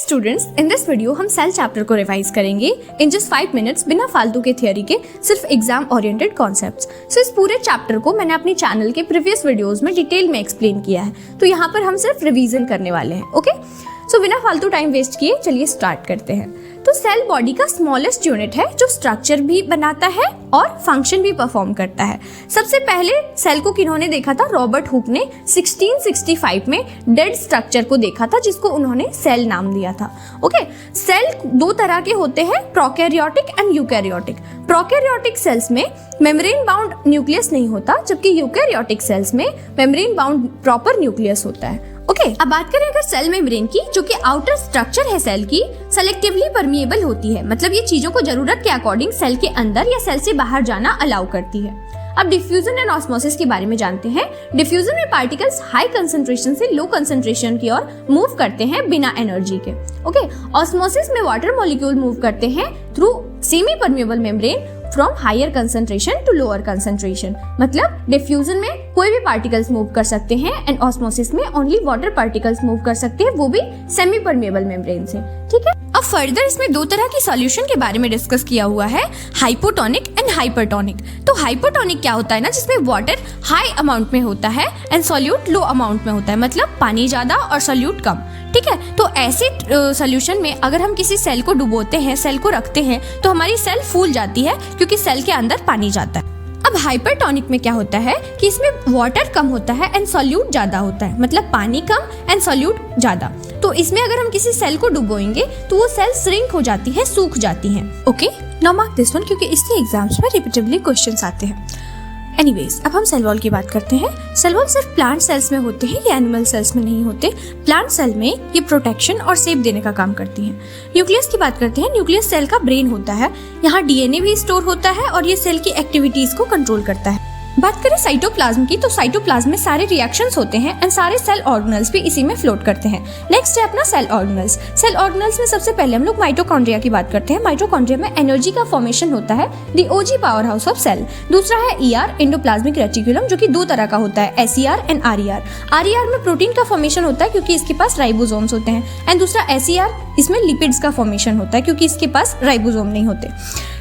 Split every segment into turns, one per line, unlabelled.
Students, in this video हम cell chapter को revise करेंगे इन जस्ट 5 मिनट्स बिना फालतू के थियोरी के, सिर्फ एग्जाम ओरिएंटेड कॉन्सेप्ट्स। सो इस पूरे चैप्टर को मैंने अपने चैनल के प्रीवियस वीडियोस में डिटेल में एक्सप्लेन किया है, तो यहाँ पर हम सिर्फ रिवीजन करने वाले हैं। ओके, सो बिना फालतू टाइम वेस्ट किए चलिए स्टार्ट करते हैं। तो सेल बॉडी का स्मॉलेस्ट यूनिट है जो स्ट्रक्चर भी बनाता है और फंक्शन भी परफॉर्म करता है। सबसे पहले सेल को किन्होंने देखा था? रॉबर्ट हुक ने 1665 में डेड स्ट्रक्चर को देखा था, जिसको उन्होंने सेल नाम दिया था। ओके, सेल दो तरह के होते हैं, prokaryotic and eukaryotic. Prokaryotic cells में मेम्ब्रेन बाउंड न्यूक्लियस नहीं होता, जबकि यूकैरियोटिक सेल्स में मेम्ब्रेन बाउंड प्रॉपर न्यूक्लियस होता है। ओके, अब बात करें अगर सेल मेम्ब्रेन की, जो कि आउटर स्ट्रक्चर है सेल की, सेलेक्टिवली परमिएबल होती है, मतलब ये चीजों को जरूरत के अकॉर्डिंग सेल के अंदर या सेल से बाहर जाना अलाउ करती है। अब डिफ्यूजन एंड ऑस्मोसिस के बारे में जानते हैं। डिफ्यूजन में पार्टिकल्स हाई कंसंट्रेशन से लो कंसंट्रेशन की ओर मूव करते हैं बिना एनर्जी के। ओके, ऑस्मोसिस में वाटर मॉलिक्यूल मूव करते हैं through semi permeable membrane from higher concentration to lower concentration. मतलब डिफ्यूजन में कोई भी पार्टिकल्स मूव कर सकते हैं एंड ऑस्मोसिस में ओनली वाटर पार्टिकल्स मूव कर सकते हैं, वो भी सेमी परमिएबल मेम्ब्रेन से। ठीक है, अब फर्दर इसमें दो तरह की सॉल्यूशन के बारे में डिस्कस किया हुआ है, हाइपोटोनिक एंड हाइपरटोनिक। तो हाइपोटोनिक क्या होता है ना, जिसमें वाटर हाई अमाउंट में होता है एंड सॉल्यूट लो अमाउंट में होता है, मतलब पानी ज्यादा और सॉल्यूट कम। ठीक है, तो ऐसे सॉल्यूशन में अगर हम किसी सेल को डुबोते हैं, सेल को रखते हैं, तो हमारी सेल फूल जाती है क्योंकि सेल के अंदर पानी जाता है। अब हाइपरटोनिक में क्या होता है कि इसमें वाटर कम होता है एंड सॉल्यूट ज्यादा होता है, मतलब पानी कम एंड सॉल्यूट ज्यादा। तो इसमें अगर हम किसी सेल को डुबोएंगे तो वो सेल श्रिंक हो जाती है, सूख जाती है। Okay, now mark this one, क्योंकि इसलिए एग्जाम्स में रिपीटेडली क्वेश्चंस आते हैं। एनीवेज, अब हम सेल वॉल की बात करते हैं। सेल वॉल सिर्फ प्लांट सेल्स में होते हैं, ये एनिमल सेल्स में नहीं होते। प्लांट सेल में ये प्रोटेक्शन और शेप देने का काम करती हैं। न्यूक्लियस की बात करते हैं। न्यूक्लियस सेल का ब्रेन होता है, यहाँ डीएनए भी स्टोर होता है और ये सेल की एक्टिविटीज को कंट्रोल करता है। बात करें साइटोप्लाज्म की, तो साइटोप्लाज्म में सारे रिएक्शंस होते हैं एंड सारे सेल ऑर्गेनल्स भी इसी में फ्लोट करते हैं। नेक्स्ट है अपना सेल ऑर्गेनल्स। सेल ऑर्गेनल्स में सबसे पहले हम लोग माइटोकॉन्ड्रिया की बात करते हैं। माइटोकॉन्ड्रिया में एनर्जी का फॉर्मेशन होता है, the OG power house of cell. दूसरा है ईआर, एंडोप्लाज्मिक रेटिकुलम, जो कि दो तरह का होता है, एसईआर एंड आरईआर। आरईआर में प्रोटीन का फॉर्मेशन होता है क्योंकि इसके पास राइबोसोम्स होते हैं, एंड दूसरा एसईआर, इसमें लिपिड्स का फॉर्मेशन होता है क्योंकि इसके पास राइबोसोम नहीं होते।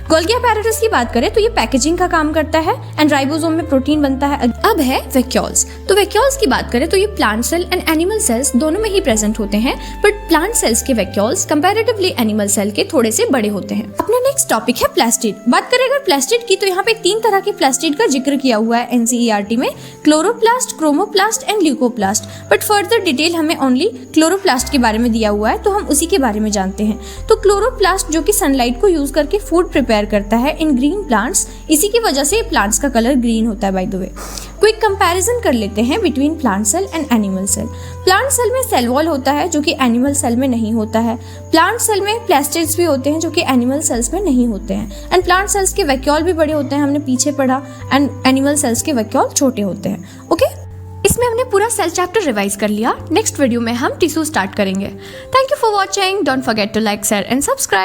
गोल्गी अपैरेटस की बात करें तो ये पैकेजिंग का काम करता है एंड राइबोसोम में प्रोटीन बनता है। अब है वैक्यूल्स। तो वैक्यूल्स की बात करें तो ये plant cell and animal cells दोनों में ही प्रेजेंट होते हैं, बट प्लांट सेल्स के वैक्यूल्स कंपैरेटिवली एनिमल सेल के थोड़े से बड़े होते हैं। अपना नेक्स्ट टॉपिक है प्लास्टिड। बात करें अगर प्लास्टिड की, तो यहाँ पे 3 तरह के प्लास्टिड का जिक्र किया हुआ है एनसीईआरटी में, chloroplast, chromoplast and leucoplast. But further detail हमें ओनली क्लोरोप्लास्ट के बारे में दिया हुआ है, तो हम उसी के बारे में जानते हैं। तो क्लोरोप्लास्ट जो कि सनलाइट को यूज करके फूड प्रिपेयर करता है इन ग्रीन प्लांट्स, इसी की वजह से प्लांट्स का कलर ग्रीन होता है। By the way, quick comparison कर लेते हैं between plant cell and animal cell. Plant cell में सेल वॉल होता है जो कि एनिमल सेल में नहीं होता है। प्लांट सेल में प्लास्टिड्स भी होते हैं जो कि एनिमल सेल्स में नहीं होते हैं, एंड प्लांट सेल्स के वैक्यूल भी बड़े होते हैं, हमने पीछे पढ़ा, एंड एनिमल सेल्स के वैक्यूल छोटे होते हैं। ओके, इसमें हमने पूरा सेल चैप्टर रिवाइज कर लिया। नेक्स्ट वीडियो में हम टिश्यू स्टार्ट करेंगे। Thank you for watching. Don't forget to like, share and subscribe.